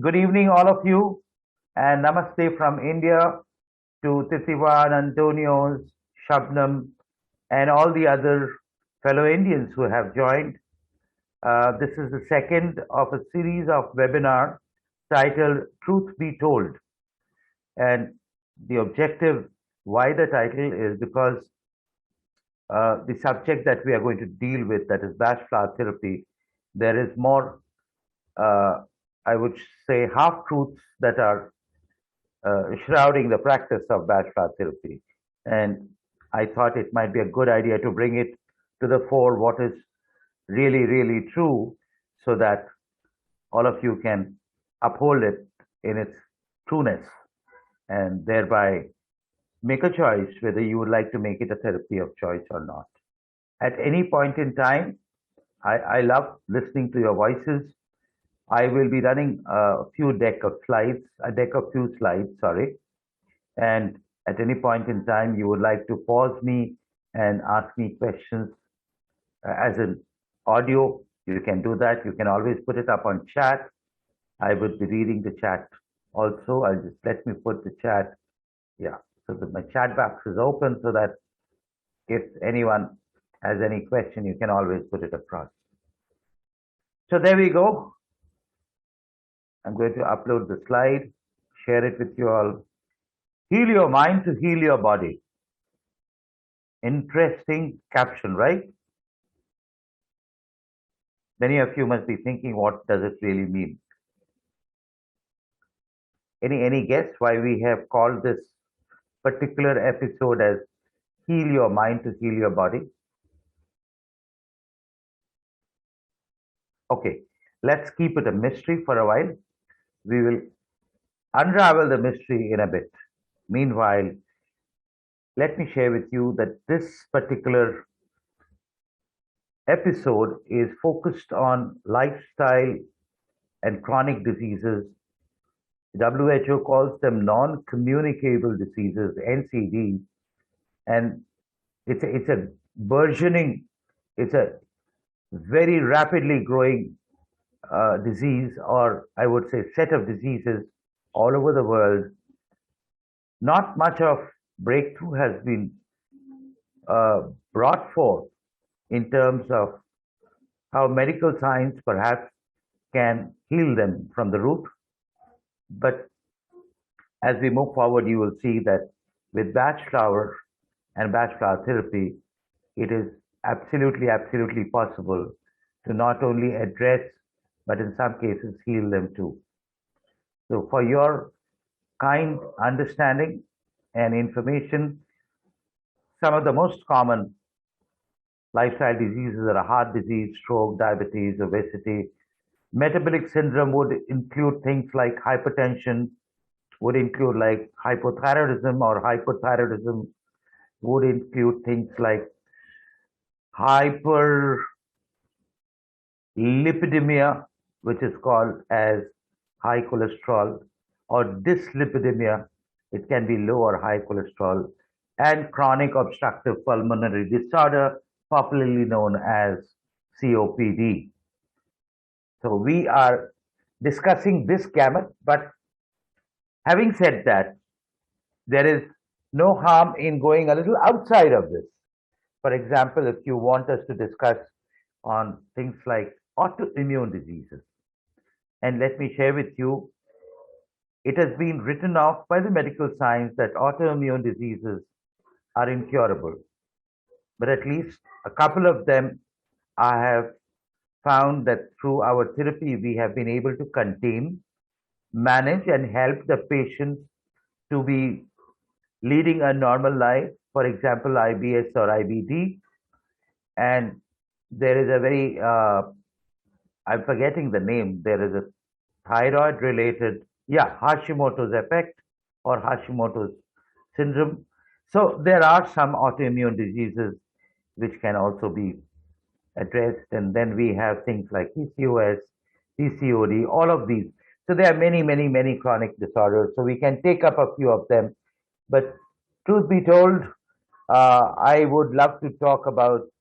Good evening, all of you, and namaste from India to Titiwan, Antonios, Shabnam, and all the other fellow Indians who have joined. This is the second of a series of webinar titled Truth Be Told. And the objective, why the title is because the subject that we are going to deal with, that is Bach flower therapy, there is more, I would say, half truths that are shrouding the practice of Bach flower therapy. And I thought it might be a good idea to bring it to the fore, what is really, really true, so that all of you can uphold it in its trueness and thereby make a choice whether you would like to make it a therapy of choice or not. At any point in time, I love listening to your voices. I will be running a few slides, sorry. And at any point in time, you would like to pause me and ask me questions as an audio, you can do that. You can always put it up on chat. I would be reading the chat also. Let me put the chat. Yeah, so that my chat box is open so that if anyone has any question, you can always put it across. So there we go. I'm going to upload the slide, share it with you all. Heal your mind to heal your body. Interesting caption, right? Many of you must be thinking, what does it really mean? Any guess why we have called this particular episode as Heal Your Mind to Heal Your Body? Okay, let's keep it a mystery for a while. We will unravel the mystery in a bit. Meanwhile, let me share with you that this particular episode is focused on lifestyle and chronic diseases. WHO calls them non-communicable diseases, NCD, and it's a burgeoning, it's a very rapidly growing disease, or I would say set of diseases all over the world. Not much of breakthrough has been brought forth in terms of how medical science perhaps can heal them from the root. But as we move forward, you will see that with Bach flower and Bach flower therapy, it is absolutely, absolutely possible to not only address, but in some cases heal them too. So for your kind understanding and information, some of the most common lifestyle diseases are heart disease, stroke, diabetes, obesity. Metabolic syndrome would include things like hypertension, would include like hypothyroidism, or hypothyroidism would include things like hyperlipidemia, which is called as high cholesterol, or dyslipidemia, it can be low or high cholesterol, and chronic obstructive pulmonary disorder, popularly known as COPD. So we are discussing this gamut, but having said that, there is no harm in going a little outside of this. For example, if you want us to discuss on things like autoimmune diseases, and let me share with you, it has been written off by the medical science that autoimmune diseases are incurable. But at least a couple of them I have found that through our therapy, we have been able to contain, manage, and help the patients to be leading a normal life. For example, IBS or IBD. And there is a very, I'm forgetting the name, there is a thyroid related, Hashimoto's effect or Hashimoto's syndrome. So there are some autoimmune diseases which can also be addressed. And then we have things like PCOS, PCOD, all of these. So there are many, many, many chronic disorders. So we can take up a few of them. But truth be told, I would love to talk about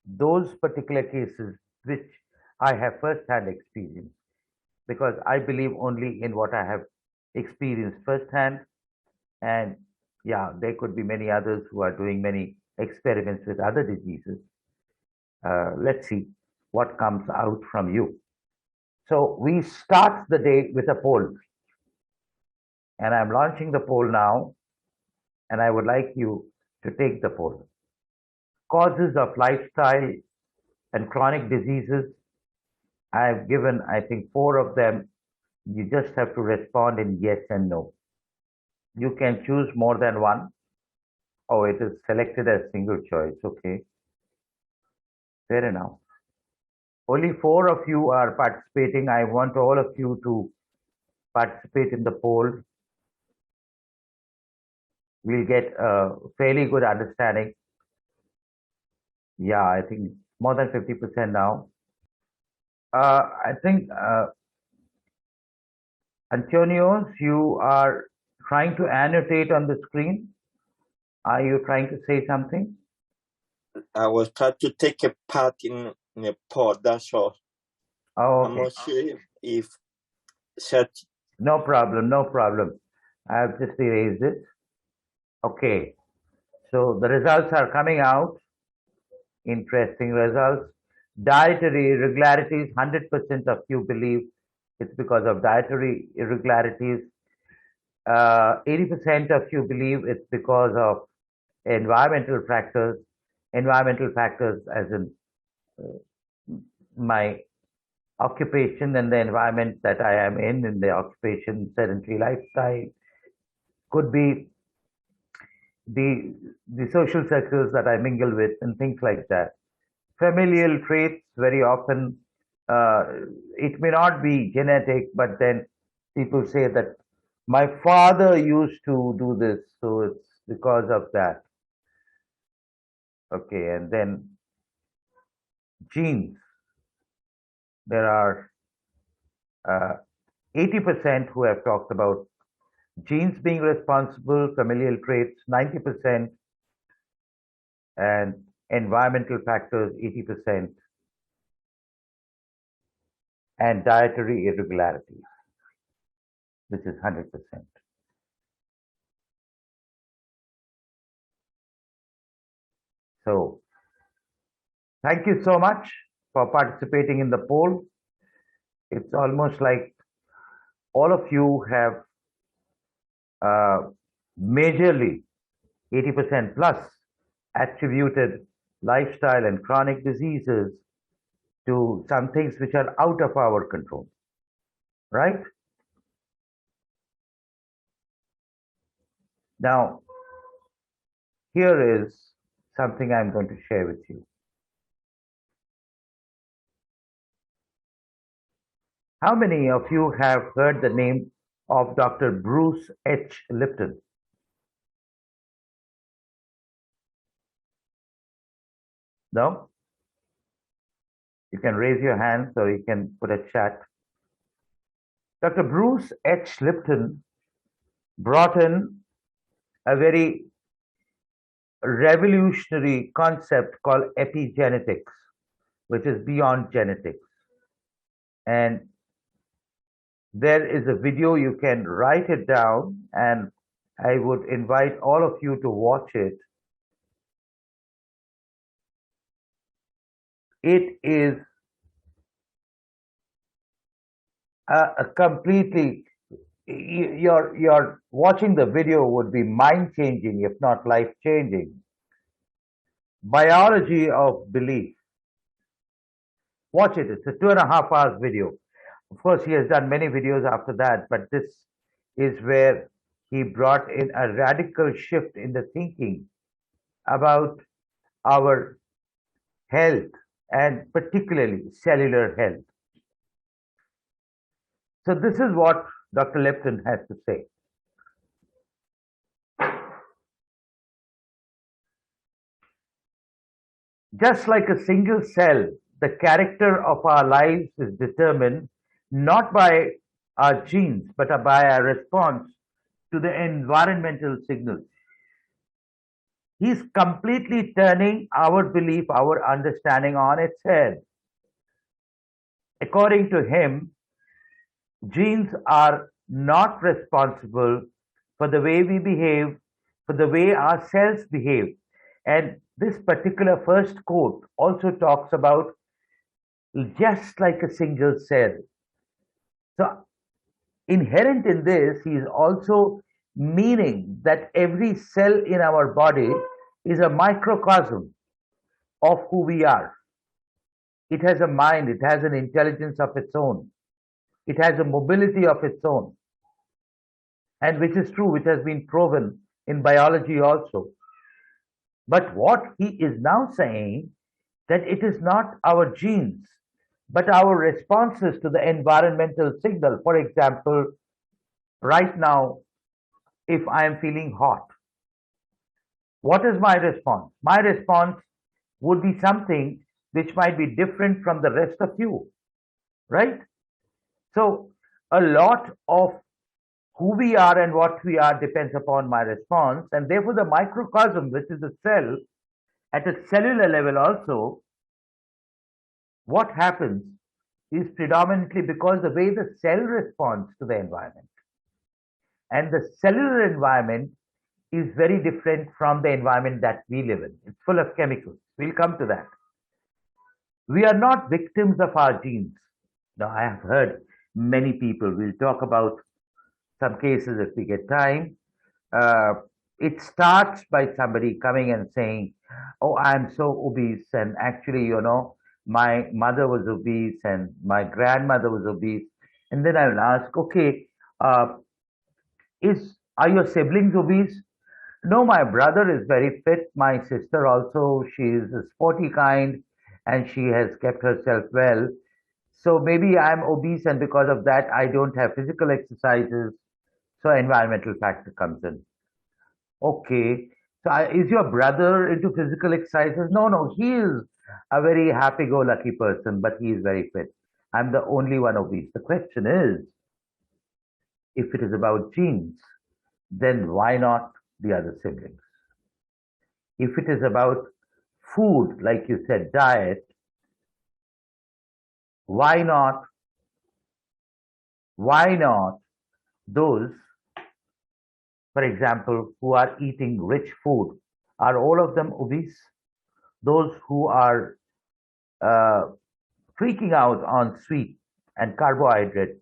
those particular cases which I have first-hand experience. because I believe only in what I have experienced firsthand. And yeah, there could be many others who are doing many experiments with other diseases. Let's see what comes out from you. So we start the day with a poll, and I'm launching the poll now, and I would like you to take the poll. Causes of lifestyle and chronic diseases. I've given, I think, four of them. You just have to respond in yes and no. You can choose more than one. Oh, it is selected as single choice. Okay, fair enough. Only four of you are participating. I want all of you to participate in the poll. We'll get a fairly good understanding. Yeah, I think more than 50% now. I think, Antonios, you are trying to annotate on the screen. Are you trying to say something? I was trying to take a part in a pod, that's all. Oh, I'm okay. not sure if set. No problem, no problem. I've just erased it. Okay, so the results are coming out. Interesting results. Dietary irregularities, 100% of you believe it's because of dietary irregularities. 80% of you believe it's because of environmental factors. Environmental factors, as in my occupation and the environment that I am in the occupation, sedentary lifestyle, could be the social circles that I mingle with and things like that. Familial traits, very often, uh, it may not be genetic, but then people say that my father used to do this, so it's because of that. Okay, and then genes. There are 80% who have talked about genes being responsible, familial traits 90%, and environmental factors 80%, and dietary irregularities, which is 100%. So, thank you so much for participating in the poll. It's almost like all of you have uh, majorly 80% plus attributed lifestyle and chronic diseases to some things which are out of our control, right? Now, here is something I'm going to share with you. How many of you have heard the name of Dr. Bruce H. Lipton? No? You can raise your hand so you can put a chat. Dr. Bruce H. Lipton brought in a very revolutionary concept called epigenetics, which is beyond genetics. And there is a video, you can write it down, and I would invite all of you to watch it. It is a completely, your watching the video would be mind changing, if not life changing. Biology of belief. Watch it. It's a 2.5 hours video. Of course, he has done many videos after that, but this is where he brought in a radical shift in the thinking about our health and particularly cellular health. So this is what Dr. Lipton has to say. Just like a single cell, the character of our lives is determined not by our genes, but by our response to the environmental signals. He's completely turning our belief, our understanding on its head. According to him, Genes are not responsible for the way we behave, for the way our cells behave. And this particular first quote also talks about just like a single cell. So, inherent in this, he is also meaning that every cell in our body is a microcosm of who we are. It has a mind, it has an intelligence of its own, it has a mobility of its own, and which is true, which has been proven in biology also. But what he is now saying that it is not our genes, but our responses to the environmental signal. For example, right now, if I am feeling hot, what is my response? My response would be something which might be different from the rest of you, right? So, a lot of who we are and what we are depends upon my response, and therefore, the microcosm, which is the cell, at a cellular level also, what happens is predominantly because the way the cell responds to the environment. And the cellular environment is very different from the environment that we live in. It's full of chemicals. We'll come to that. We are not victims of our genes. Now, I have heard many people, we'll talk about some cases if we get time. Uh, it starts by somebody coming and saying, "Oh, I'm so obese, and actually, my mother was obese and my grandmother was obese." And then I will ask, "Okay, uh, is are your siblings obese?" "No, my brother is very fit. My sister also, she is a sporty kind and she has kept herself well. So maybe I'm obese and because of that, I don't have physical exercises. So environmental factor comes in." Okay. So is your brother into physical exercises? No, no, he is a very happy-go-lucky person, but he is very fit. I'm the only one obese. The question is, if it is about genes, then why not the other siblings? If it is about food, like you said, diet, why not? Why not those, for example, who are eating rich food? Are all of them obese? Those who are uh, freaking out on sweet and carbohydrate,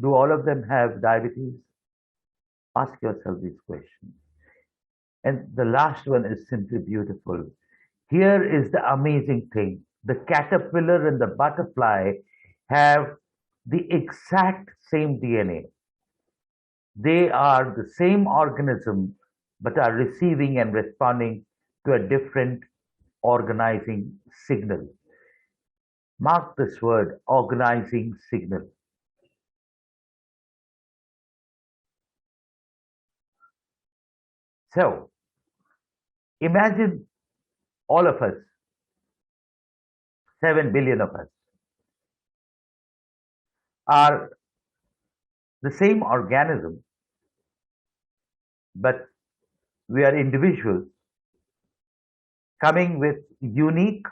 do all of them have diabetes? Ask yourself these questions. And the last one is simply beautiful. Here is the amazing thing. The caterpillar and the butterfly have the exact same DNA. They are the same organism, but are receiving and responding to a different organizing signal. Mark this word, organizing signal. So, imagine all of us, 7 billion of us, are the same organism, but we are individuals coming with unique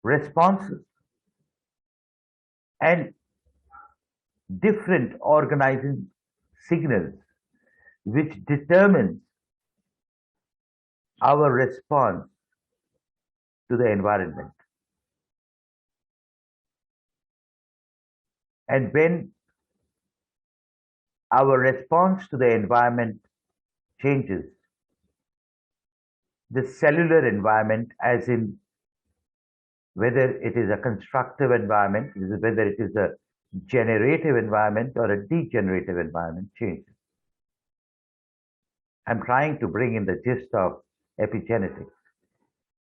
responses and different organizing signals, which determines our response to the environment. And when our response to the environment changes, the cellular environment, as in whether it is a constructive environment, whether it is a generative environment or a degenerative environment, changes. I'm trying to bring in the gist of epigenetics.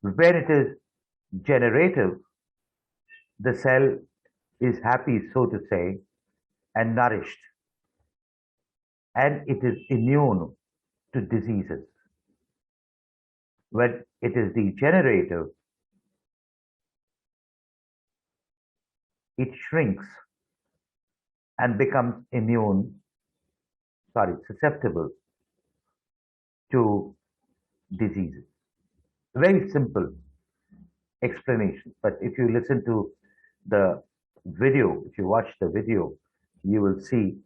When it is generative, the cell is happy, so to say, and nourished, and it is immune to diseases. When it is degenerative, it shrinks and becomes susceptible to diseases. Very simple. explanation. But if you listen to the video, if you watch the video, you will see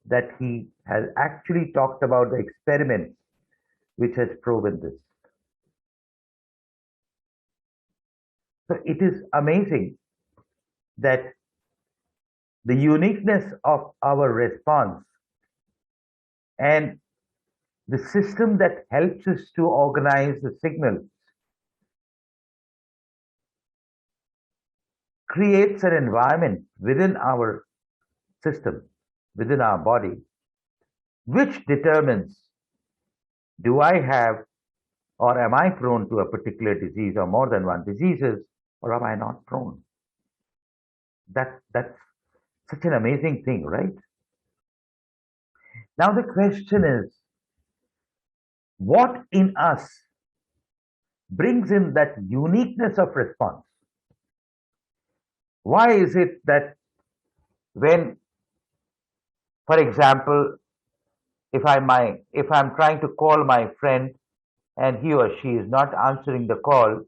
that he has actually talked about the experiment which has proven this. So it is amazing that the uniqueness of our response and the system that helps us to organize the signals creates an environment within our system, within our body, which determines, do I have or am I prone to a particular disease or more than one diseases, or am I not prone? That's such an amazing thing, right? Now the question is, what in us brings in that uniqueness of response? Why is it that when, for example, if I'm trying to call my friend and he or she is not answering the call,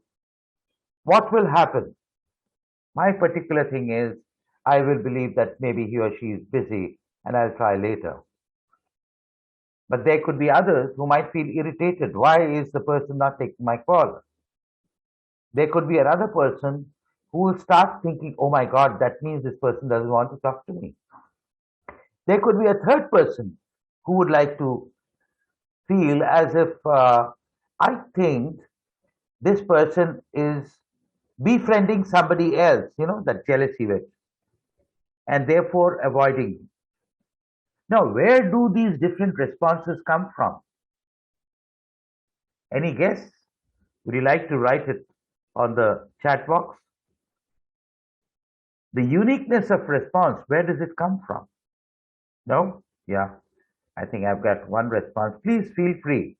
what will happen? My particular thing is, I will believe that maybe he or she is busy and I'll try later. But there could be others who might feel irritated. Why is the person not taking my call? There could be another person who will start thinking, oh my God, that means this person doesn't want to talk to me. There could be a third person who would like to feel as if I think this person is befriending somebody else, that jealousy with, and therefore avoiding. Now, where do these different responses come from? Any guess? Would you like to write it on the chat box? The uniqueness of response, where does it come from? No? Yeah, I think I've got one response. Please feel free.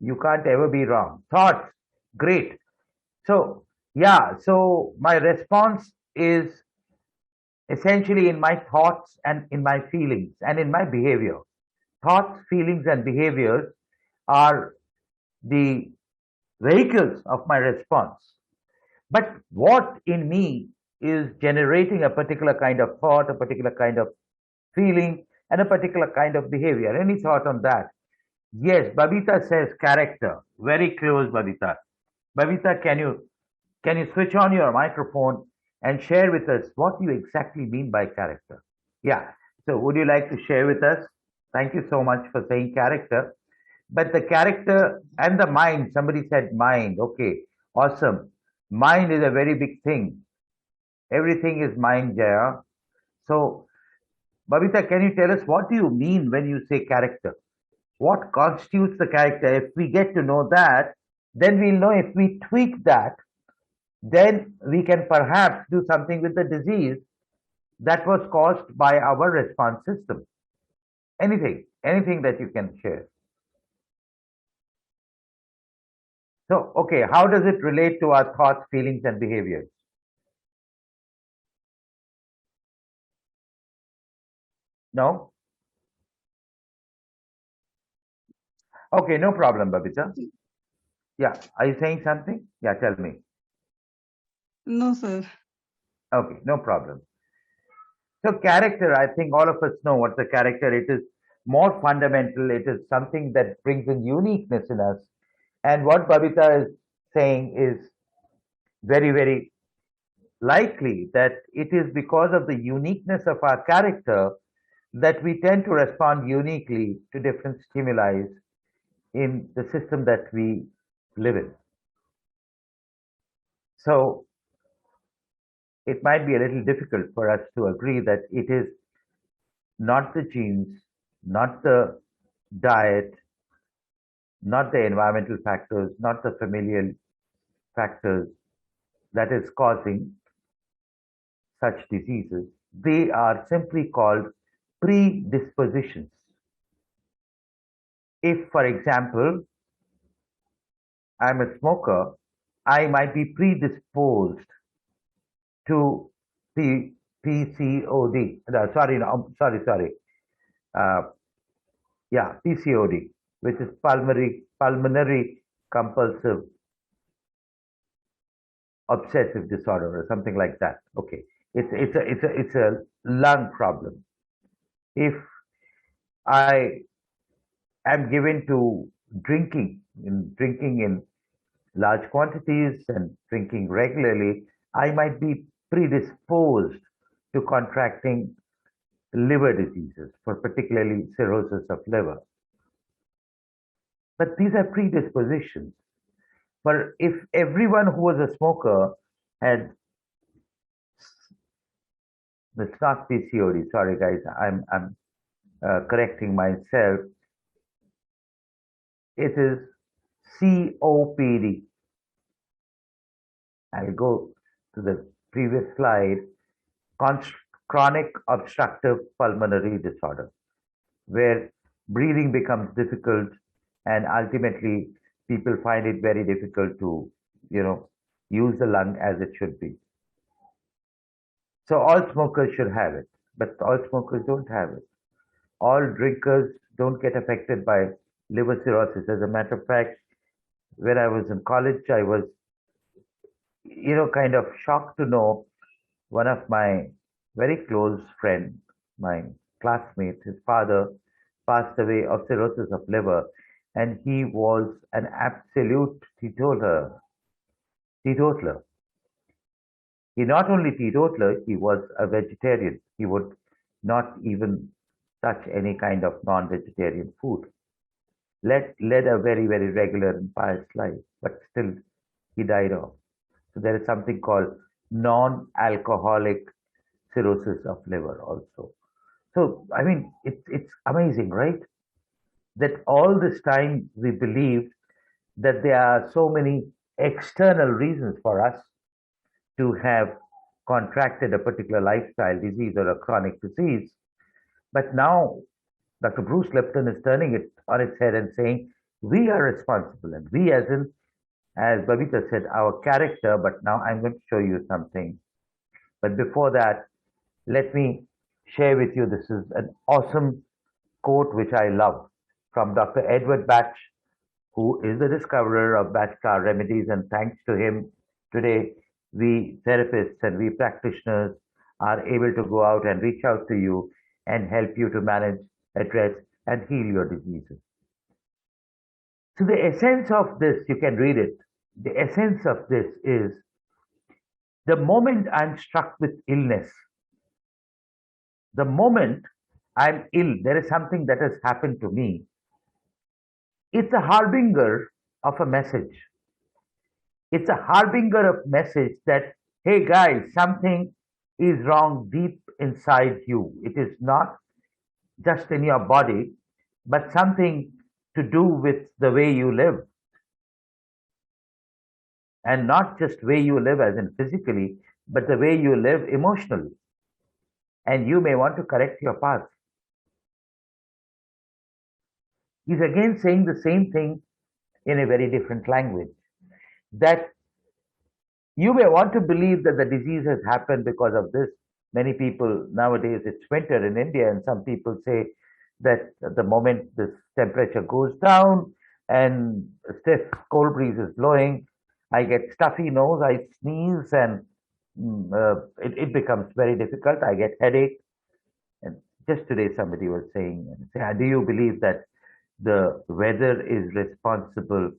You can't ever be wrong. Thoughts, great. So, yeah, so my response is essentially in my thoughts and in my feelings and in my behavior. Thoughts, feelings, and behaviors are the vehicles of my response. But what in me is generating a particular kind of thought, a particular kind of feeling, and a particular kind of behavior? Any thought on that? Yes, Babita says character. Very close, Babita. Babita, can you switch on your microphone and share with us what you exactly mean by character? Yeah. So would you like to share with us? Thank you so much for saying character. But the character and the mind, somebody said mind. Okay, awesome. Mind is a very big thing. Everything is mind, Jaya. So, Babita, can you tell us what do you mean when you say character? What constitutes the character? If we get to know that, then we'll know if we tweak that, then we can perhaps do something with the disease that was caused by our response system. Anything that you can share. So, okay, how does it relate to our thoughts, feelings, and behaviors? No? Okay, no problem, Babita. Yeah, are you saying something? Yeah, tell me. No, sir. Okay, no problem. So, character, I think all of us know what's a character. It is more fundamental, it is something that brings in uniqueness in us. And what Babita is saying is very, very likely that it is because of the uniqueness of our character that we tend to respond uniquely to different stimuli in the system that we live in. So it might be a little difficult for us to agree that it is not the genes, not the diet, not the environmental factors, not the familial factors that is causing such diseases. They are simply called predispositions. If, for example, I'm a smoker, I might be predisposed to PCOD. No, sorry, no, sorry. Uh, yeah, PCOD, which is pulmonary compulsive obsessive disorder or something like that. Okay, it's a lung problem. If I am given to drinking in large quantities and drinking regularly, I might be predisposed to contracting liver diseases, for particularly cirrhosis of liver. But these are predispositions. For if everyone who was a smoker had, it's not PCOD, sorry guys, I'm correcting myself. It is COPD. I'll go to the previous slide. Chronic obstructive pulmonary disorder, where breathing becomes difficult and ultimately people find it very difficult to, use the lung as it should be. So all smokers should have it, but all smokers don't have it. All drinkers don't get affected by liver cirrhosis. As a matter of fact, when I was in college, I was, kind of shocked to know one of my very close friend, my classmate, his father passed away of cirrhosis of liver, and he was an absolute teetotaler. He not only teetotaler, he was a vegetarian. He would not even touch any kind of non-vegetarian food. Led a very, very regular and pious life, but still he died off. So there is something called non-alcoholic cirrhosis of liver also. So I mean, it's amazing, right? That all this time we believed that there are so many external reasons for us to have contracted a particular lifestyle disease or a chronic disease. But now Dr. Bruce Lipton is turning it on its head and saying, we are responsible. And we, as Babita said, our character, but now I'm going to show you something. But before that, let me share with you, this is an awesome quote which I love from Dr. Edward Bach, who is the discoverer of Bach flower remedies. And thanks to him, today we therapists and we practitioners are able to go out and reach out to you and help you to manage, address, and heal your diseases. So the essence of this, you can read it. The essence of this is the moment I'm struck with illness, the moment I'm ill, there is something that has happened to me. It's a harbinger of a message. It's a harbinger of message that, hey guys, something is wrong deep inside you. It is not just in your body, but something to do with the way you live. And not just way you live as in physically, but the way you live emotionally. And you may want to correct your path. He's again saying the same thing in a very different language. That you may want to believe that the disease has happened because of this. Many people nowadays, it's winter in India, and some people say that the moment this temperature goes down and a stiff cold breeze is blowing, I get stuffy nose, I sneeze, and it becomes very difficult. I get headache. And just today, somebody was saying, do you believe that the weather is responsible?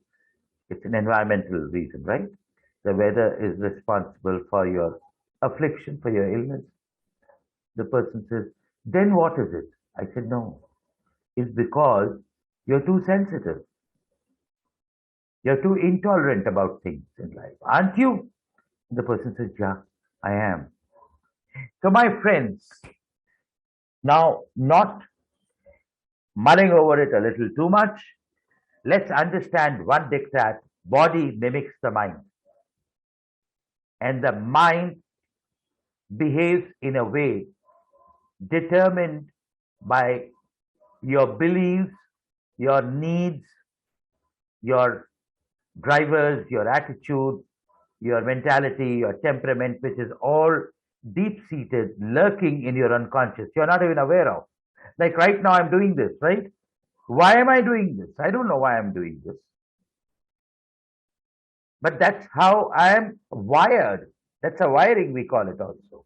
It's an environmental reason, right? The weather is responsible for your affliction, for your illness. The person says, then what is it? I said, no. It's because you're too sensitive. You're too intolerant about things in life. Aren't you? The person says, yeah, I am. So my friends, now not mulling over it a little too much, let's understand one diktat: body mimics the mind. And the mind behaves in a way determined by your beliefs, your needs, your drivers, your attitude, your mentality, your temperament, which is all deep-seated, lurking in your unconscious. You're not even aware of. Like right now, I'm doing this, right? Why am I doing this? I don't know why I'm doing this. But that's how I am wired. That's a wiring, we call it also.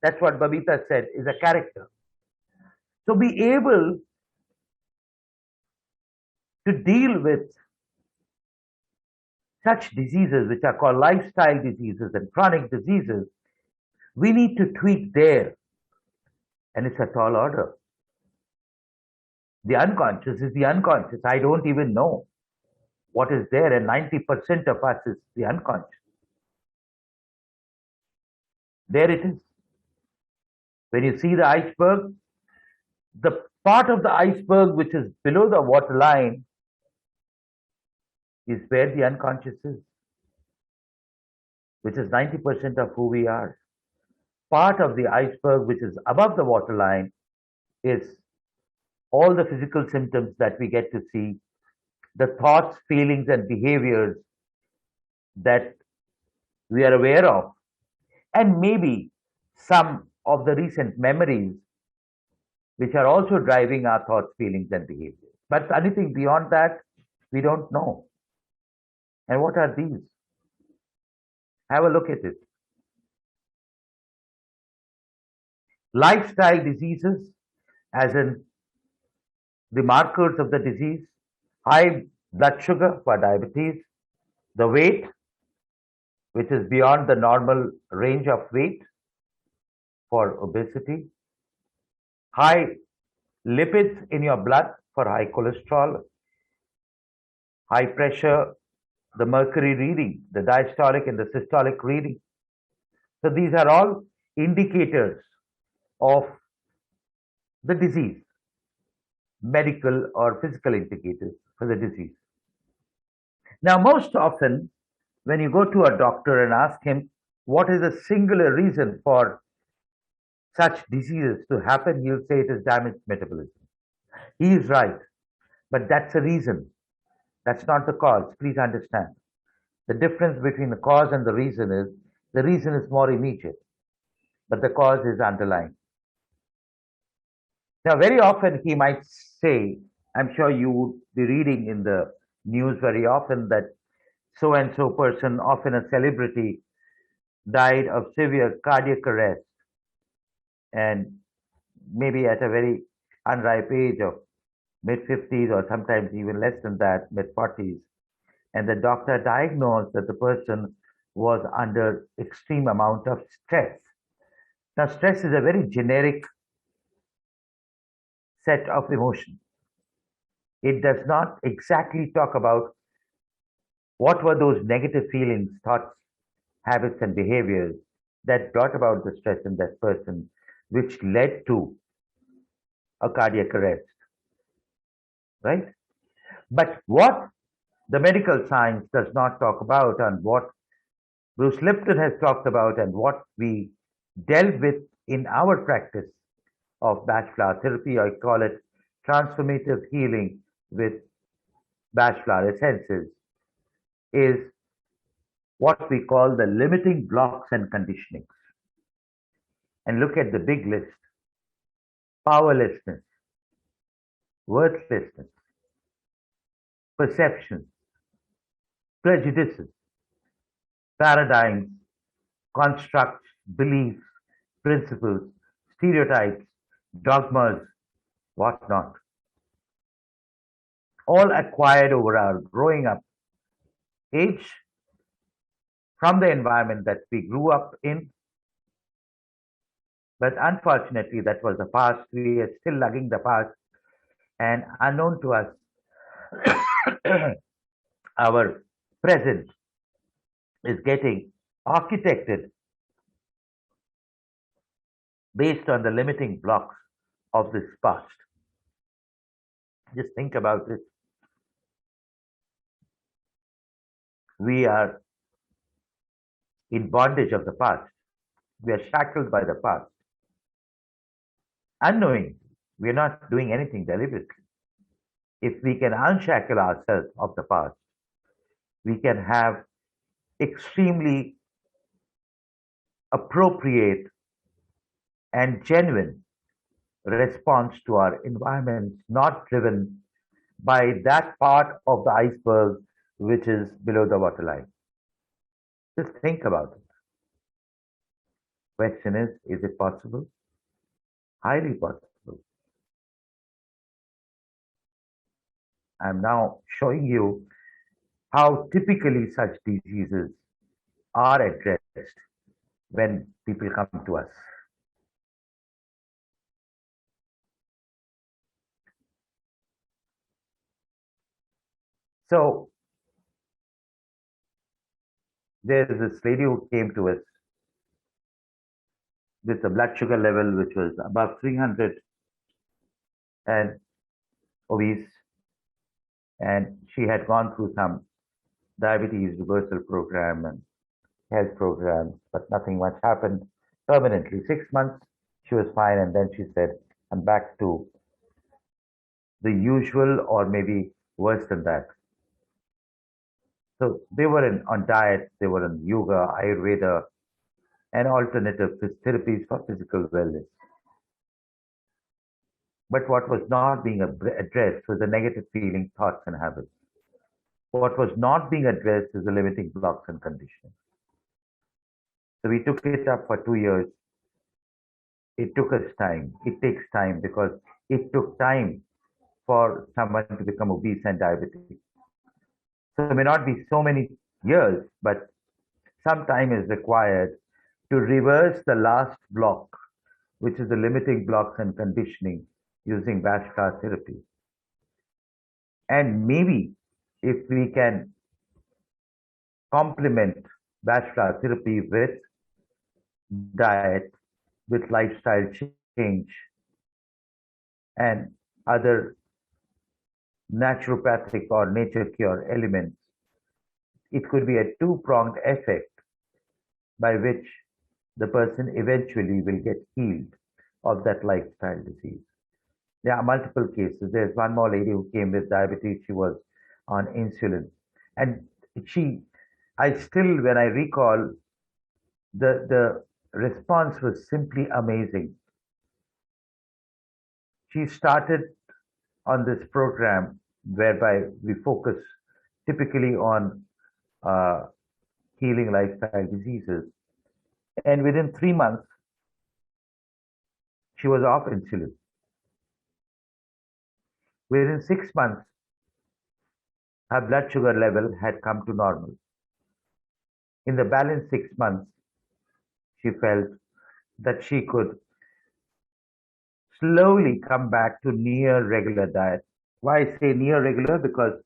That's what Babita said is a character. So be able to deal with such diseases, which are called lifestyle diseases and chronic diseases, we need to tweak there. And it's a tall order. The unconscious is the unconscious. I don't even know what is there, and 90% of us is the unconscious. There it is. When you see the iceberg, the part of the iceberg which is below the waterline is where the unconscious is, which is 90% of who we are. Part of the iceberg which is above the waterline is all the physical symptoms that we get to see, the thoughts, feelings, and behaviors that we are aware of, and maybe some of the recent memories which are also driving our thoughts, feelings, and behaviors. But anything beyond that, we don't know. And what are these? Have a look at it. Lifestyle diseases, as in the markers of the disease, high blood sugar for diabetes, the weight, which is beyond the normal range of weight for obesity, high lipids in your blood for high cholesterol, high pressure, the mercury reading, the diastolic and the systolic reading. So these are all indicators of the disease, medical or physical indicators for the disease. Now, most often, when you go to a doctor and ask him what is a singular reason for such diseases to happen, he'll say it is damaged metabolism. He is right, but that's a reason. That's not the cause. Please understand. The difference between the cause and the reason is more immediate, but the cause is underlying. Now, very often he might say, I'm sure you would be reading in the news very often that so and so person, often a celebrity, died of severe cardiac arrest and maybe at a very unripe age of mid 50s or sometimes even less than that, mid 40s. And the doctor diagnosed that the person was under extreme amount of stress. Now, stress is a very generic set of emotions. It does not exactly talk about what were those negative feelings, thoughts, habits, and behaviors that brought about the stress in that person, which led to a cardiac arrest, right? But what the medical science does not talk about, and what Bruce Lipton has talked about, and what we delve with in our practice of Bach flower therapy, I call it transformative healing with Bach flower essences, is what we call the limiting blocks and conditionings. And look at the big list: powerlessness, worthlessness, perceptions, prejudices, paradigms, constructs, beliefs, principles, stereotypes, dogmas, whatnot. All acquired over our growing up age from the environment that we grew up in. But unfortunately, that was the past. We are still lugging the past, and unknown to us, our present is getting architected based on the limiting blocks of this past. Just think about it. We are in bondage of the past. We are shackled by the past. Unknowing, we are not doing anything deliberately. If we can unshackle ourselves of the past, we can have extremely appropriate and genuine response to our environment, not driven by that part of the iceberg which is below the waterline. Just think about it. Question is it possible? Highly possible. I'm now showing you how typically such diseases are addressed when people come to us. So there's this lady who came to us with a blood sugar level which was above 300 and obese, and she had gone through some diabetes reversal program and health programs, but nothing much happened permanently. 6 months, she was fine, and then she said, I'm back to the usual or maybe worse than that. So they were on diet, they were on yoga, Ayurveda, and alternative therapies for physical wellness. But what was not being addressed was the negative feeling, thoughts, and habits. What was not being addressed is the limiting blocks and conditioning. So we took it up for 2 years. It took us time. It takes time because it took time for someone to become obese and diabetic. So it may not be so many years, but some time is required to reverse the last block, which is the limiting blocks and conditioning using Bach therapy. And maybe if we can complement Bach therapy with diet, with lifestyle change, and other naturopathic or nature cure elements, it could be a two-pronged effect by which the person eventually will get healed of that lifestyle disease. There are multiple cases. There's one more lady who came with diabetes. She was on insulin. And I still, when I recall, the response was simply amazing. She started on this program whereby we focus typically on uh, healing lifestyle diseases. And within 3 months, she was off insulin. Within 6 months, her blood sugar level had come to normal. In the balance 6 months, she felt that she could slowly come back to near regular diet. Why I say near regular? Because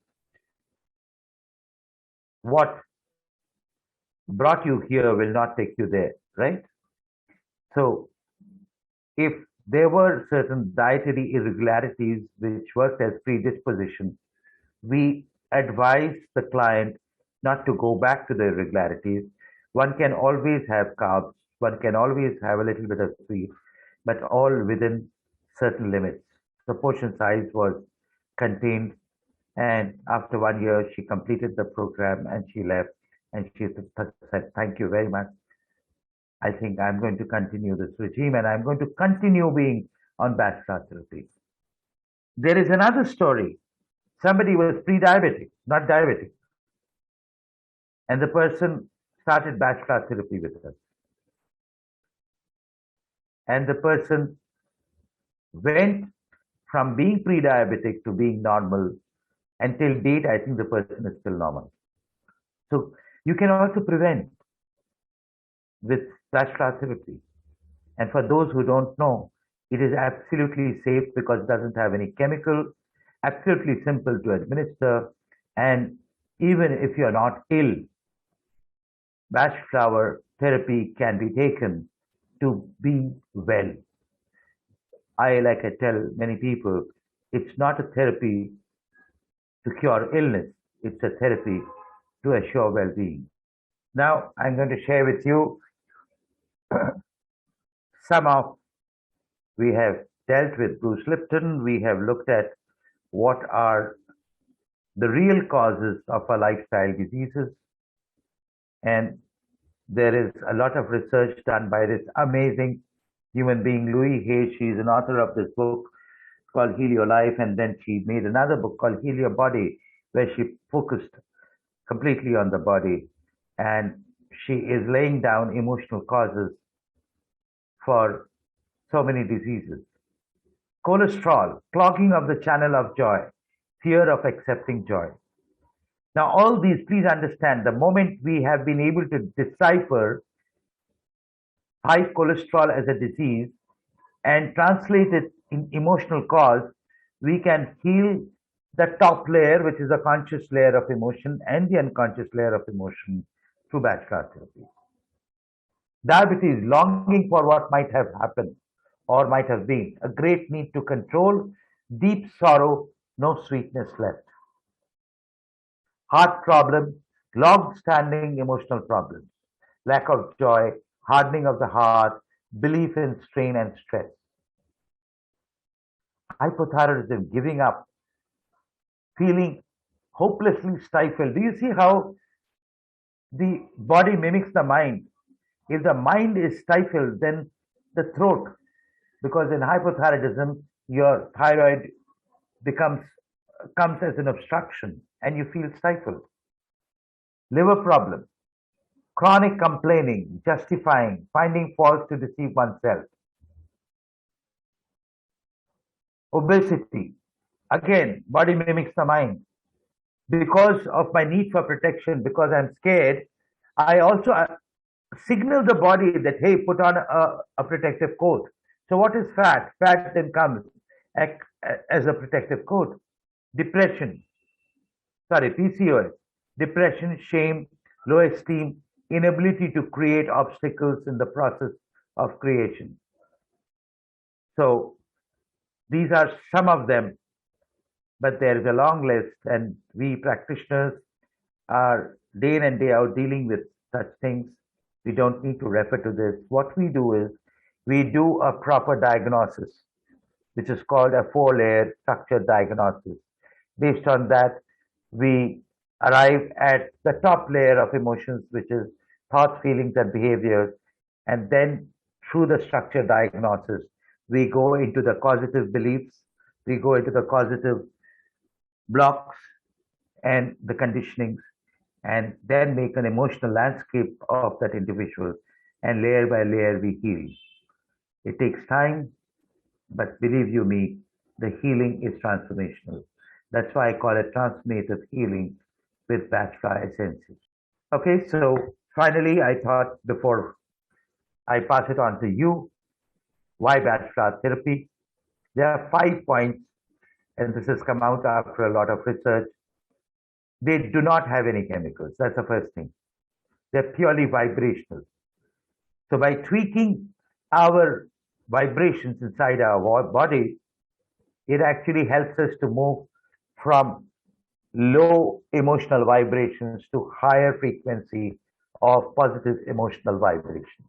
what brought you here will not take you there, right? So if there were certain dietary irregularities which worked as predisposition, we advise the client not to go back to the irregularities. One can always have carbs, one can always have a little bit of sweet, but all within certain limits. The portion size was contained, and after 1 year, she completed the program and she left. And she said, thank you very much. I think I'm going to continue this regime and I'm going to continue being on Bach therapy. There is another story. Somebody was pre-diabetic, not diabetic. And the person started Bach therapy with us. And the person went from being pre-diabetic to being normal. Until date, I think the person is still normal. So you can also prevent with Bach therapy. And for those who don't know, it is absolutely safe because it doesn't have any chemical, absolutely simple to administer. And even if you're not ill, Bach flower therapy can be taken to be well. Like I tell many people, it's not a therapy to cure illness, it's a therapy to assure well-being. Now, I'm going to share with you some of, we have dealt with Bruce Lipton, we have looked at what are the real causes of our lifestyle diseases, and there is a lot of research done by this amazing human being, Louise Hay. She's an author of this book called Heal Your Life, and then she made another book called Heal Your Body, where she focused completely on the body. And she is laying down emotional causes for so many diseases. Cholesterol, clogging of the channel of joy, fear of accepting joy. Now, all these, please understand, the moment we have been able to decipher high cholesterol as a disease and translate it in emotional cause, we can heal the top layer, which is a conscious layer of emotion, and the unconscious layer of emotion through Bach therapy. Diabetes, longing for what might have happened or might have been, a great need to control, deep sorrow, no sweetness left. Heart problem, long-standing emotional problems, lack of joy, hardening of the heart, belief in strain and stress. Hypothyroidism, giving up, feeling hopelessly stifled. Do you see how the body mimics the mind? If the mind is stifled, then the throat, because in hypothyroidism, your thyroid comes as an obstruction and you feel stifled. Liver problem, chronic complaining, justifying, finding faults to deceive oneself. Obesity, again, body mimics the mind. Because of my need for protection, because I'm scared, I also signal the body that, hey, put on a protective coat. So what is fat? Fat then comes as a protective coat. Depression, sorry, PCOS, depression, shame, low esteem, inability to create obstacles in the process of creation. So these are some of them, but there is a long list, and we practitioners are day in and day out dealing with such things. We don't need to refer to this. What we do is we do a proper diagnosis, which is called a 4-layer structured diagnosis. Based on that, we arrive at the top layer of emotions, which is thoughts, feelings, and behavior. And then through the structured diagnosis, we go into the causative beliefs, we go into the causative blocks and the conditionings, and then make an emotional landscape of that individual. And layer by layer, we heal. It takes time, but believe you me, the healing is transformational. That's why I call it transformative healing with Bachka essences. Okay, so finally, I thought before I pass it on to you, why Bachka therapy? There are 5 points, and this has come out after a lot of research. They do not have any chemicals. That's the first thing. They're purely vibrational. So by tweaking our vibrations inside our body, it actually helps us to move from low emotional vibrations to higher frequency of positive emotional vibrations.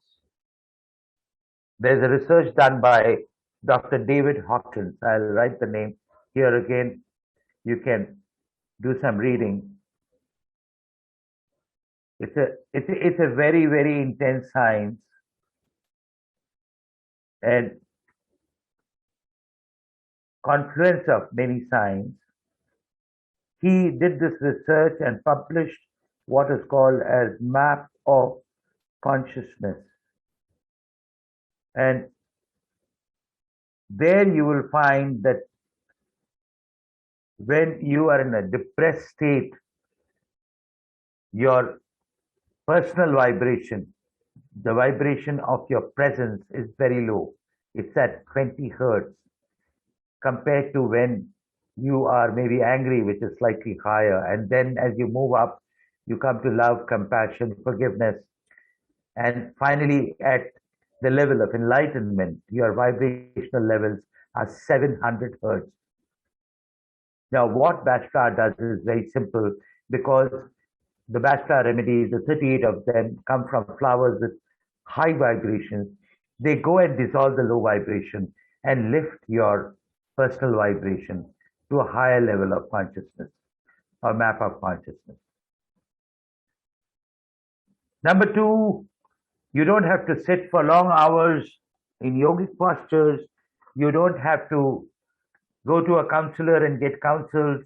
There's a research done by Dr. David Hawkins. I'll write the name here again. You can do some reading. It's a very, very intense science, and confluence of many science. He did this research and published what is called as map of consciousness. And there you will find that when you are in a depressed state, your personal vibration, the vibration of your presence is very low. It's at 20 hertz compared to when you are maybe angry, which is slightly higher. And then as you move up, you come to love, compassion, forgiveness. And finally, at the level of enlightenment, your vibrational levels are 700 hertz. Now, what Bachka does is very simple, because the Bachka remedies, the 38 of them, come from flowers with high vibrations. They go and dissolve the low vibration and lift your personal vibration to a higher level of consciousness or map of consciousness. Number 2, you don't have to sit for long hours in yogic postures. You don't have to go to a counselor and get counseled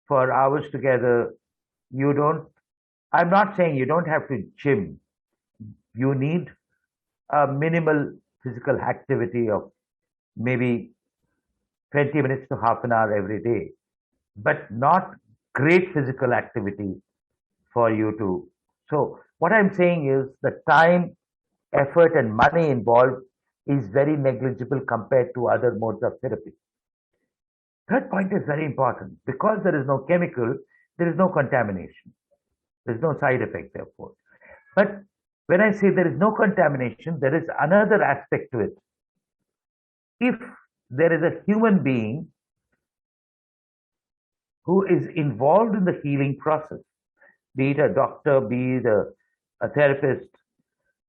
for hours together. I'm not saying you don't have to gym. You need a minimal physical activity of maybe 20 minutes to half an hour every day, but not great physical activity for you to. So, what I'm saying is the time, effort, and money involved is very negligible compared to other modes of therapy. Third point is very important. Because there is no chemical, there is no contamination. There is no side effect, therefore. But when I say there is no contamination, there is another aspect to it. If there is a human being who is involved in the healing process, be it a doctor, be it a therapist,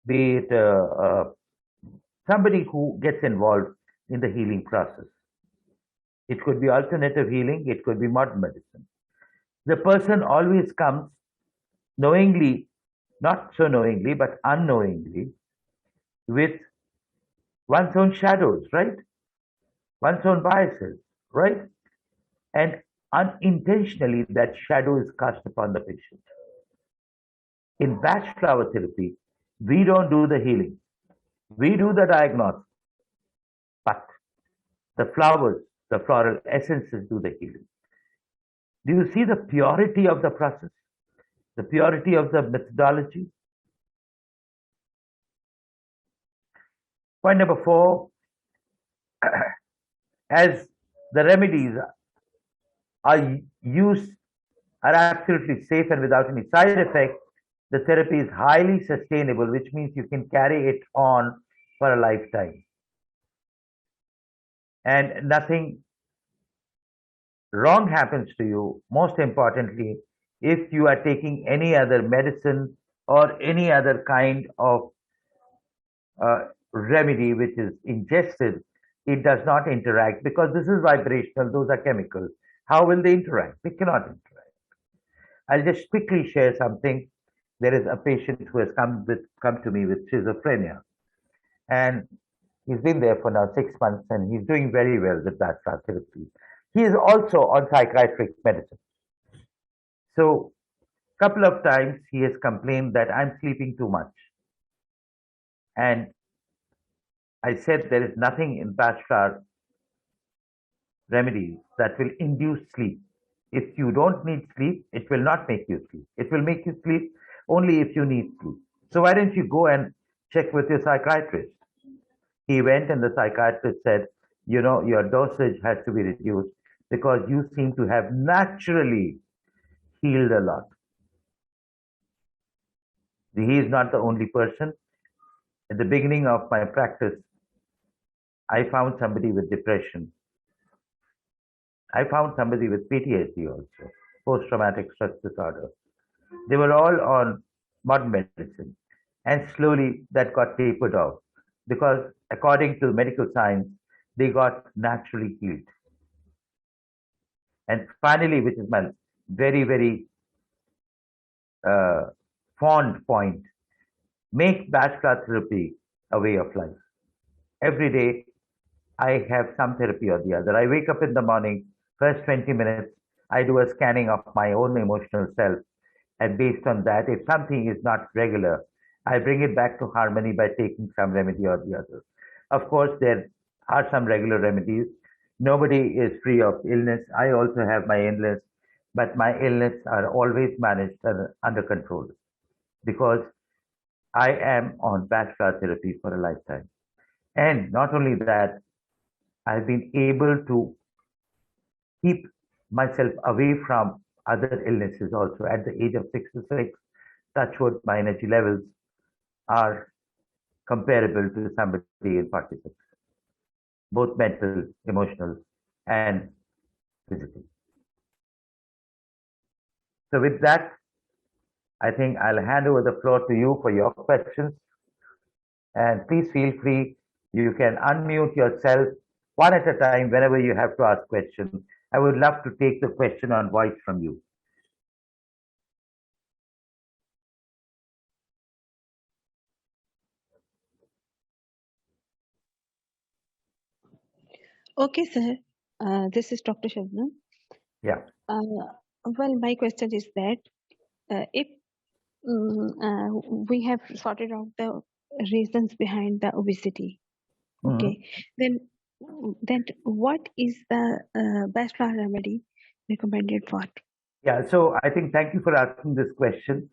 be it somebody who gets involved in the healing process. It could be alternative healing, it could be modern medicine. The person always comes knowingly, not so knowingly, but unknowingly, with one's own shadows, right? One's own biases, right? And unintentionally, that shadow is cast upon the patient. In batch flower therapy, we don't do the healing. We do the diagnosis, but the flowers, the floral essences do the healing. Do you see the purity of the process? The purity of the methodology? Point number 4, as the remedies are used, are absolutely safe and without any side effect, the therapy is highly sustainable, which means you can carry it on for a lifetime. And nothing wrong happens to you. Most importantly, if you are taking any other medicine or any other kind of remedy which is ingested, it does not interact because this is vibrational, those are chemicals. How will they interact? They cannot interact. I'll just quickly share something. There is a patient who has come to me with schizophrenia, and he's been there for now 6 months, and he's doing very well with that therapy. He is also on psychiatric medicine. So, couple of times he has complained that I'm sleeping too much, and I said there is nothing in Bachelor remedies that will induce sleep. If you don't need sleep, it will not make you sleep. It will make you sleep only if you need sleep. So why don't you go and check with your psychiatrist? He went and the psychiatrist said, you know, your dosage has to be reduced because you seem to have naturally healed a lot. He is not the only person. At the beginning of my practice, I found somebody with depression. I found somebody with PTSD also, post-traumatic stress disorder. They were all on modern medicine. And slowly that got tapered off because according to medical science, they got naturally healed. And finally, which is my very, very fond point, make Bachelor therapy a way of life. Every day, I have some therapy or the other. I wake up in the morning, first 20 minutes, I do a scanning of my own emotional self. And based on that, if something is not regular, I bring it back to harmony by taking some remedy or the other. Of course, there are some regular remedies. Nobody is free of illness. I also have my illness, but my illness are always managed under control because I am on Bachelor therapy for a lifetime. And not only that, I've been able to keep myself away from other illnesses also. At the age of 66, touch wood, my energy levels are comparable to somebody in 46, both mental, emotional, and physical. So with that, I think I'll hand over the floor to you for your questions. And please feel free. You can unmute yourself one at a time whenever you have to ask questions. I would love to take the question on voice from you. Okay, sir. This is Dr. Shabnam. Yeah. Well, my question is that if We have sorted out the reasons behind the obesity. Okay, then what is the best remedy recommended for? Yeah, so I think thank you for asking this question.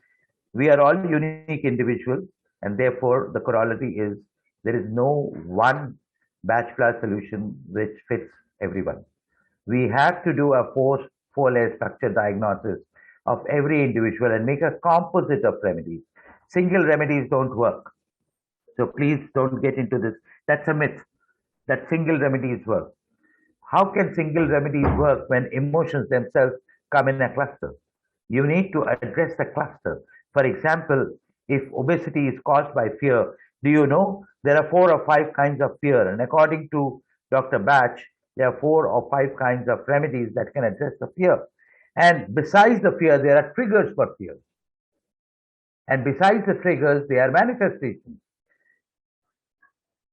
We are all unique individuals, and therefore the corollary is there is no one batch plus solution which fits everyone. We have to do a four-layer structure diagnosis of every individual and make a composite of remedies. Single remedies don't work. So please don't get into this. That's a myth that single remedies work. How can single remedies work when emotions themselves come in a cluster? You need to address the cluster. For example, if obesity is caused by fear, do you know there are 4 or 5 kinds of fear? And according to Dr. Bach, there are 4 or 5 kinds of remedies that can address the fear. And besides the fear, there are triggers for fear. And besides the triggers, there are manifestations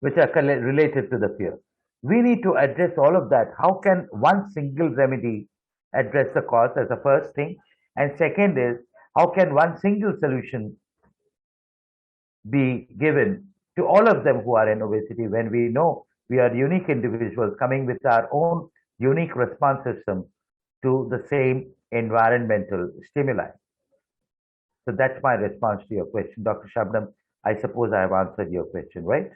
which are related to the fear. We need to address all of that. How can one single remedy address the cause? As the first thing. And second is, how can one single solution be given to all of them who are in obesity when we know we are unique individuals coming with our own unique response system to the same environmental stimuli? So that's my response to your question, Dr. Shabnam. I suppose I have answered your question, right?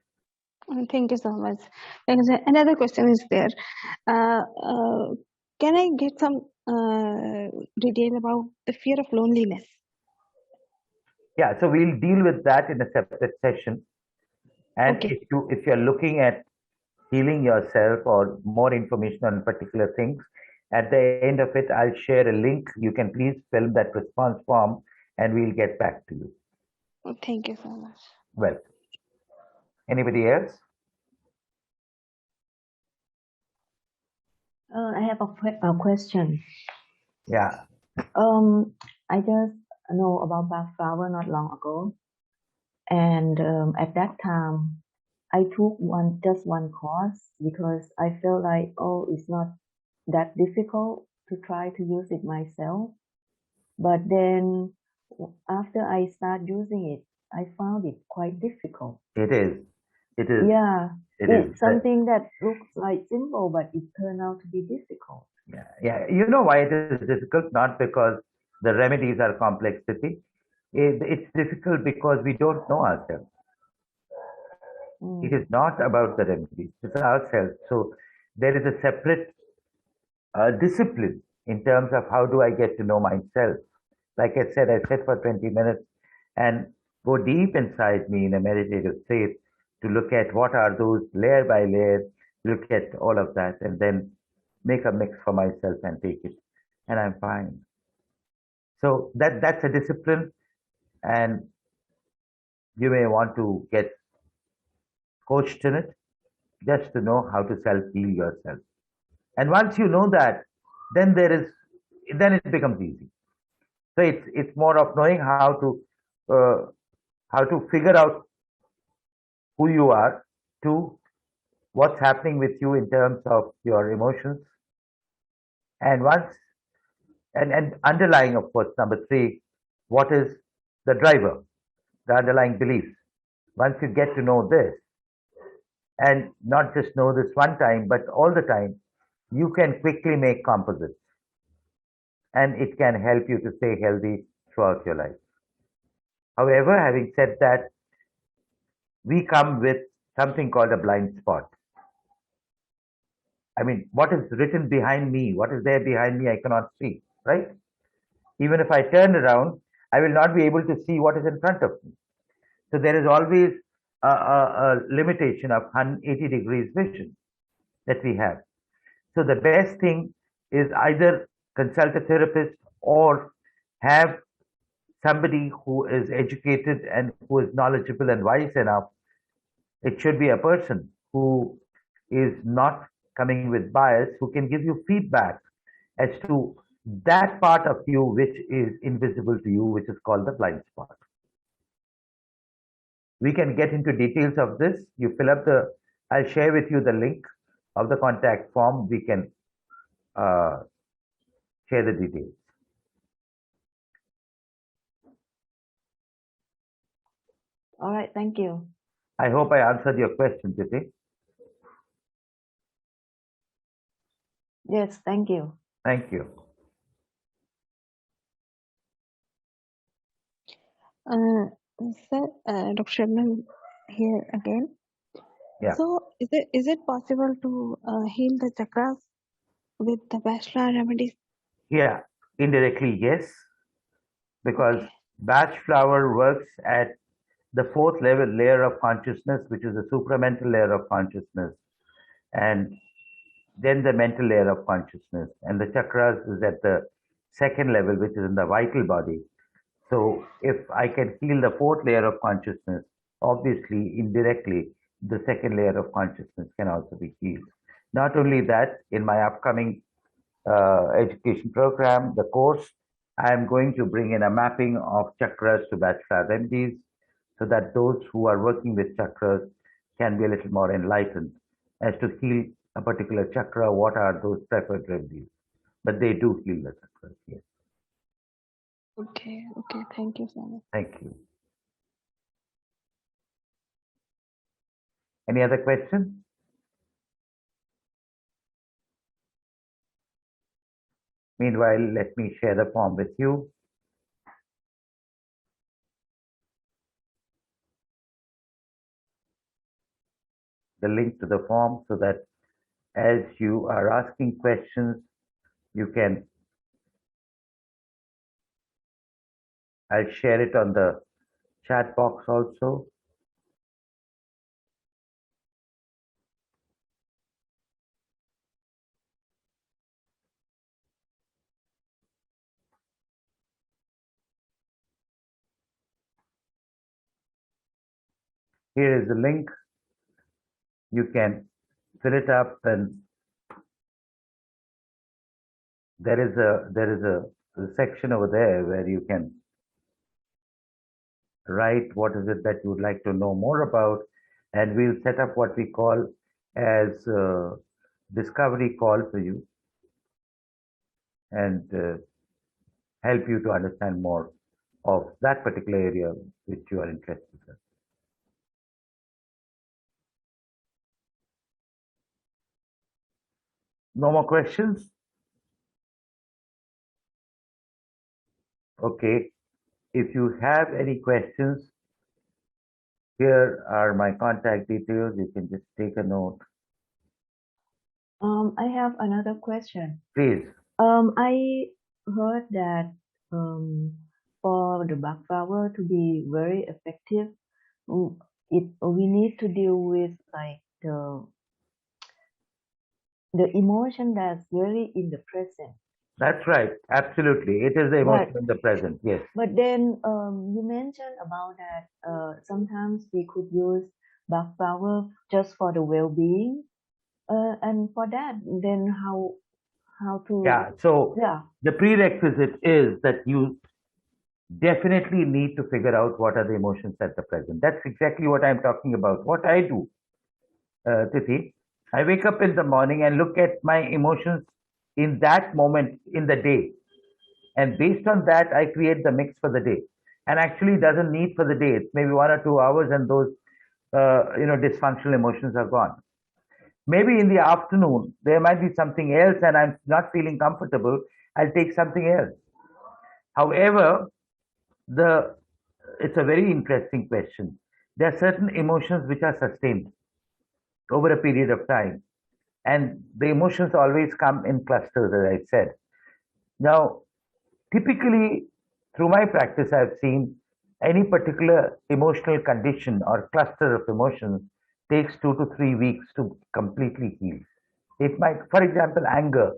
Thank you so much. Another question is there. Can I get some detail about the fear of loneliness? Yeah, so we'll deal with that in a separate session. And Okay. if you're looking at healing yourself or more information on particular things, at the end of it, I'll share a link. You can please fill that response form and we'll get back to you. Thank you so much. Well, anybody else? I have a question. Yeah. I just know about Bach flower not long ago, and at that time, I took just one course because I felt like, oh, it's not that difficult to try to use it myself. But then after I start using it, I found it quite difficult. It is. It is. Yeah, it's something that looks like simple, but it turned out to be difficult. Yeah. You know why it is difficult? Not because the remedies are complexity. It's difficult because we don't know ourselves. It is not about the remedies, it's ourselves. So there is a separate discipline in terms of how do I get to know myself. Like I said, I sit for 20 minutes and go deep inside me in a meditative state to look at what are those layer by layer, look at all of that, and then make a mix for myself and take it. And I'm fine. So that's a discipline, and you may want to get coached in it just to know how to self-heal yourself. And once you know that, then it becomes easy. So it's more of knowing how to figure out who you are, to what's happening with you in terms of your emotions, and underlying, of course, number 3, what is the driver, the underlying beliefs. Once you get to know this, and not just know this one time, but all the time, you can quickly make composites, and it can help you to stay healthy throughout your life. However, having said that, we come with something called a blind spot. I mean, what is written behind me, what is there behind me, I cannot see, right? Even if I turn around, I will not be able to see what is in front of me. So there is always a limitation of 180 degrees vision that we have. So the best thing is either consult a therapist or have somebody who is educated and who is knowledgeable and wise enough. It should be a person who is not coming with bias, who can give you feedback as to that part of you which is invisible to you, which is called the blind spot. We can get into details of this. You fill up I'll share with you the link of the contact form. We can share the details. All right, thank you. I hope I answered your question, Titi. Yes, thank you. Thank you. Sir, Dr. Shabnam here again. Yeah. So, is it possible to heal the chakras with the Vaishnav remedies? Yeah, indirectly, yes, because Okay. batch flower works at the fourth level layer of consciousness, which is the supramental layer of consciousness, and then the mental layer of consciousness. And the chakras is at the second level, which is in the vital body. So if I can heal the fourth layer of consciousness, obviously, indirectly, the second layer of consciousness can also be healed. Not only that, in my upcoming education program, the course, I am going to bring in a mapping of chakras to bachelor remedies so that those who are working with chakras can be a little more enlightened as to heal a particular chakra, what are those preferred remedies. But they do heal the chakras, yes. Okay. Okay. Thank you so much. Thank you. Any other questions? Meanwhile, let me share the form with you. The link to the form so that as you are asking questions, you can, I'll share it on the chat box also. Here is the link. You can fill it up, and there is a section over there where you can write what is it that you would like to know more about, and we'll set up what we call as a discovery call for you and help you to understand more of that particular area which you are interested in. No more questions? Okay. If you have any questions, here are my contact details. You can just take a note. I have another question. Please. I heard that for the Bach flower to be very effective, we need to deal with like the emotion that's really in the present. That's right. Absolutely. It is the emotion in the present. Yes. But then you mentioned about that sometimes we could use Bach flower just for the well-being. And for that, then how to? Yeah. So Yeah. the prerequisite is that you definitely need to figure out what are the emotions at the present. That's exactly what I'm talking about. What I do, Tithi, I wake up in the morning and look at my emotions in that moment in the day. And based on that, I create the mix for the day. And actually doesn't need for the day. It's maybe 1 or 2 hours and those, dysfunctional emotions are gone. Maybe in the afternoon, there might be something else and I'm not feeling comfortable. I'll take something else. However, it's a very interesting question. There are certain emotions which are sustained over a period of time. And the emotions always come in clusters, as I said. Now, typically, through my practice, I've seen any particular emotional condition or cluster of emotions takes 2 to 3 weeks to completely heal. It might, for example, anger.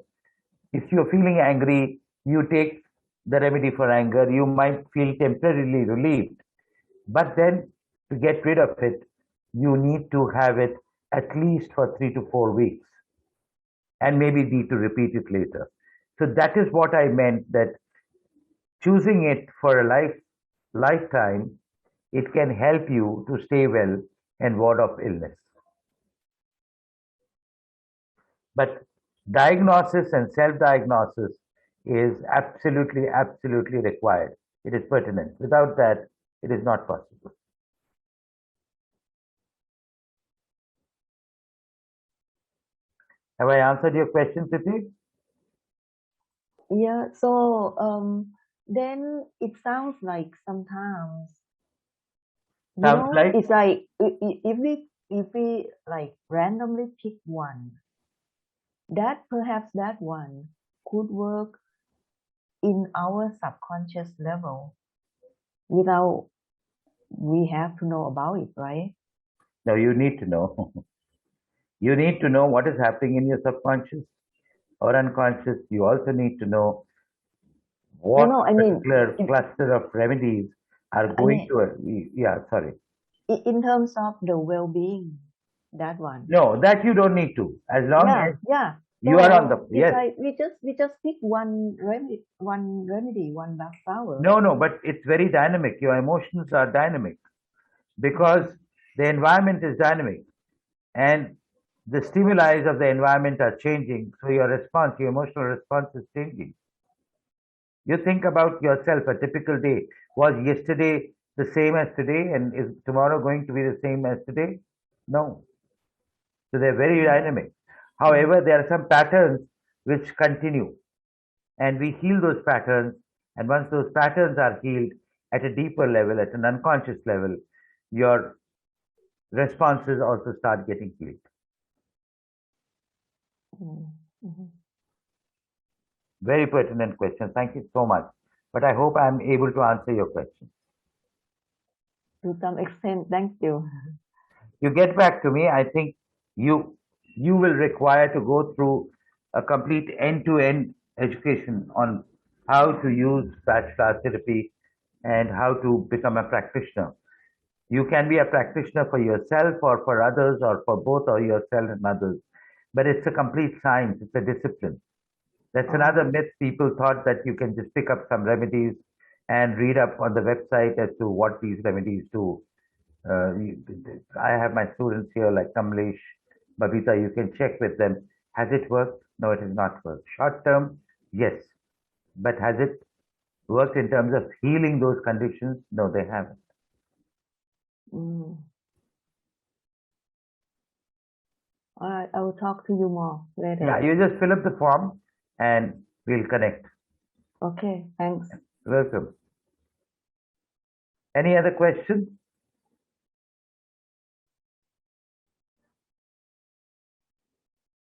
If you're feeling angry, you take the remedy for anger, you might feel temporarily relieved. But then to get rid of it, you need to have it at least for 3 to 4 weeks and maybe need to repeat it later. So that is what I meant, that choosing it for a lifetime, it can help you to stay well and ward off illness. But diagnosis and self-diagnosis is absolutely, absolutely required. It is pertinent. Without that, it is not possible. Have I answered your question, Siti? Yeah, so then it sounds like sometimes, Sounds like it's like if we like randomly pick one, that perhaps that one could work in our subconscious level without we have to know about it, right? no, you need to know. You need to know what is happening in your subconscious or unconscious. You also need to know No, what no, particular cluster of remedies are I going mean, to. Yeah, sorry. in terms of the well-being, that one. No, that you don't need to. As long Yeah, as yeah. you are on the. So it's Yes. like we just pick one remedy, one back flower. No, no, but it's very dynamic. Your emotions are dynamic because the environment is dynamic and the stimuli of the environment are changing. So your response, your emotional response is changing. You think about yourself, a typical day. Was yesterday the same as today and is tomorrow going to be the same as today? No. So they're very dynamic. However, there are some patterns which continue and we heal those patterns. And once those patterns are healed at a deeper level, at an unconscious level, your responses also start getting healed. Mm-hmm. Very pertinent question. Thank you so much. But I hope I'm able to answer your question. To some extent, thank you. You get back to me. I think you will require to go through a complete end-to-end education on how to use bachelor therapy and how to become a practitioner. You can be a practitioner for yourself or for others or for both or yourself and others. But it's a complete science, it's a discipline. That's another myth. People thought that you can just pick up some remedies and read up on the website as to what these remedies do. I have my students here like Kamlesh, Babita, you can check with them. Has it worked? No, it has not worked. Short term, yes. But has it worked in terms of healing those conditions? No, they haven't. Mm. All right, I will talk to you more later. Yeah, you just fill up the form and we'll connect. Okay, thanks. Welcome. Any other questions?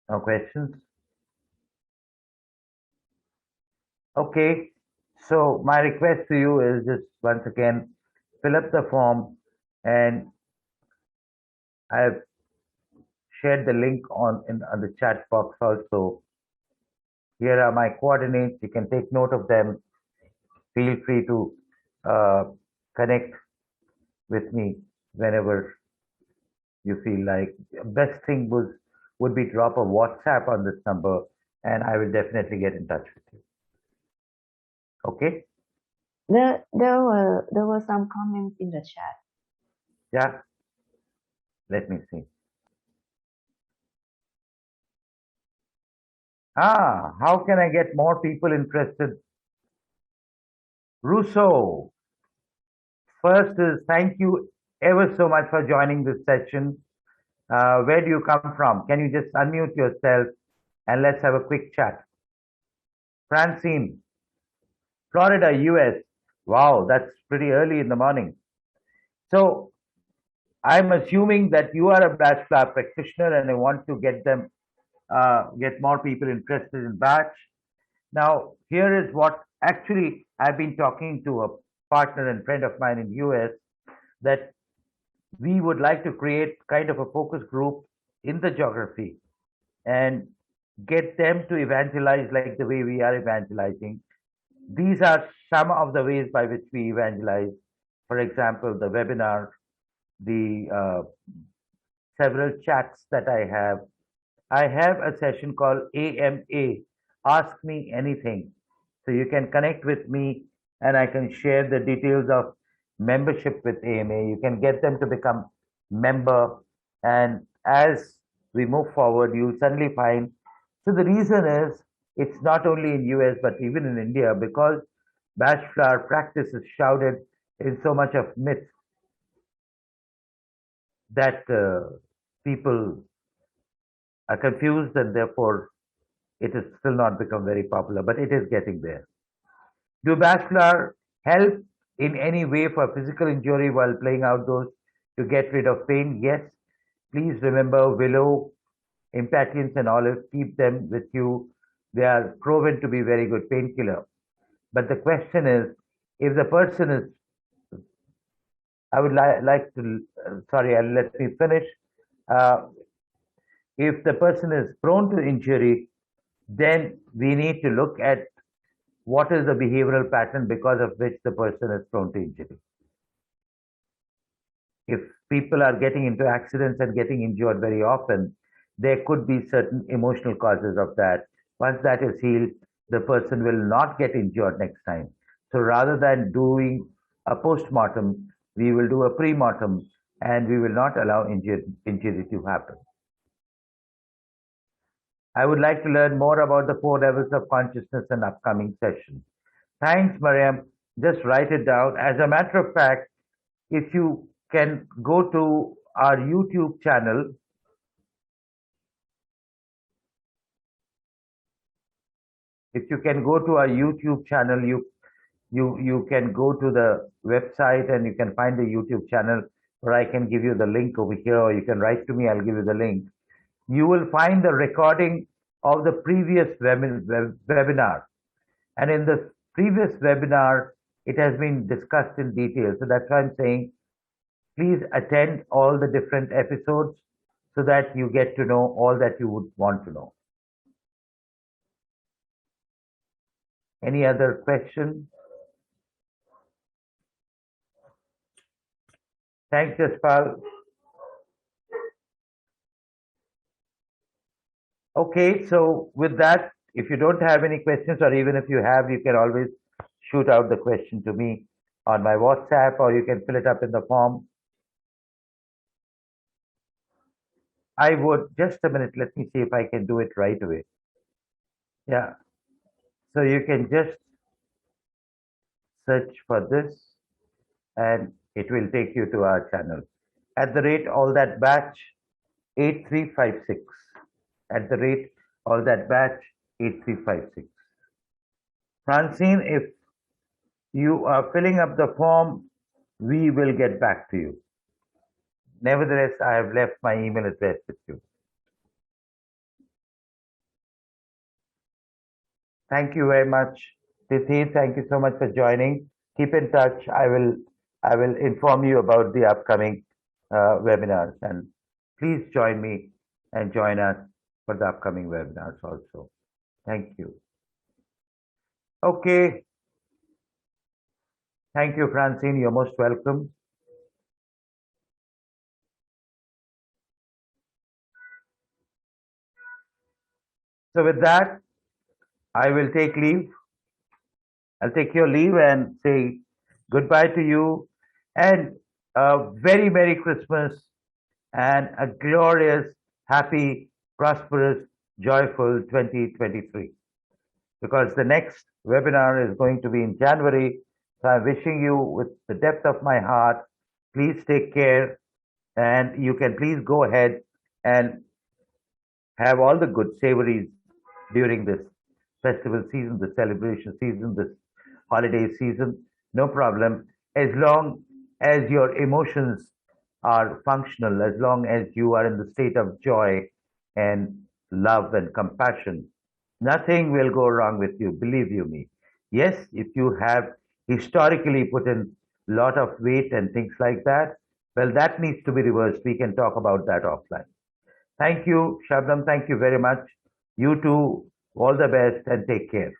No questions? Okay. So my request to you is just once again, fill up the form and I've shared the link on the chat box also. Here are my coordinates. You can take note of them. Feel free to uh, connect with me whenever you feel like. Best thing would be drop a WhatsApp on this number, and I will definitely get in touch with you. Okay? There were some comments in the chat. Yeah. Let me see. How can I get more people interested? Russo, first is thank you ever so much for joining this session. Where do you come from? Can you just unmute yourself and let's have a quick chat? Francine, Florida, US. Wow, that's pretty early in the morning. So I'm assuming that you are a batch flower practitioner and I want to get more people interested in batch. Now, here is what actually I've been talking to a partner and friend of mine in US that we would like to create kind of a focus group in the geography and get them to evangelize like the way we are evangelizing. These are some of the ways by which we evangelize. For example, the webinar, the several chats that I have. I have a session called AMA, Ask Me Anything. So you can connect with me and I can share the details of membership with AMA. You can get them to become member. And as we move forward, you'll suddenly find. So the reason is it's not only in US but even in India because batch flower practice is shrouded in so much of myth that people are confused, and therefore it has still not become very popular, but it is getting there. Do bachelor help in any way for physical injury while playing outdoors to get rid of pain? Yes. Please remember willow, impatiens, and olive. Keep them with you. They are proven to be very good painkiller. But the question is, if the person is, I would like to, sorry, let me finish. Uh, if the person is prone to injury, then we need to look at what is the behavioral pattern because of which the person is prone to injury. If people are getting into accidents and getting injured very often, there could be certain emotional causes of that. Once that is healed, the person will not get injured next time. So rather than doing a post-mortem, we will do a pre-mortem and we will not allow injury to happen. I would like to learn more about the 4 levels of consciousness in upcoming sessions. Thanks, Mariam. Just write it down. As a matter of fact, if you can go to our YouTube channel, you can go to the website and you can find the YouTube channel, or I can give you the link over here, or you can write to me, I'll give you the link. You will find the recording of the previous webinar. And in the previous webinar, it has been discussed in detail. So that's why I'm saying, please attend all the different episodes so that you get to know all that you would want to know. Any other question? Thanks, Jaspal. Okay, so with that, if you don't have any questions, or even if you have, you can always shoot out the question to me on my WhatsApp, or you can fill it up in the form. I would, just a minute, let me see if I can do it right away. Yeah, so you can just search for this and it will take you to our channel. At the rate all that batch 8356. At the rate all that batch 8356. Francine, if you are filling up the form, we will get back to you. Nevertheless, I have left my email address with you. Thank you very much, Tithi. Thank you so much for joining. Keep in touch. I will inform you about the upcoming webinars, and please join me and join us for the upcoming webinars also. Thank you. Okay. Thank you, Francine. You're most welcome. So with that, I will take leave. I'll take your leave and say goodbye to you, and a very Merry Christmas and a glorious, happy, prosperous, joyful 2023. Because the next webinar is going to be in January. So I'm wishing you with the depth of my heart, please take care, and you can please go ahead and have all the good savories during this festival season, the celebration season, this holiday season. No problem. As long as your emotions are functional, as long as you are in the state of joy and love and compassion, nothing will go wrong with you, believe you me. Yes, if you have historically put in a lot of weight and things like that, well, that needs to be reversed. We can talk about that offline. Thank you, Shabnam. Thank you very much. You too, all the best and take care.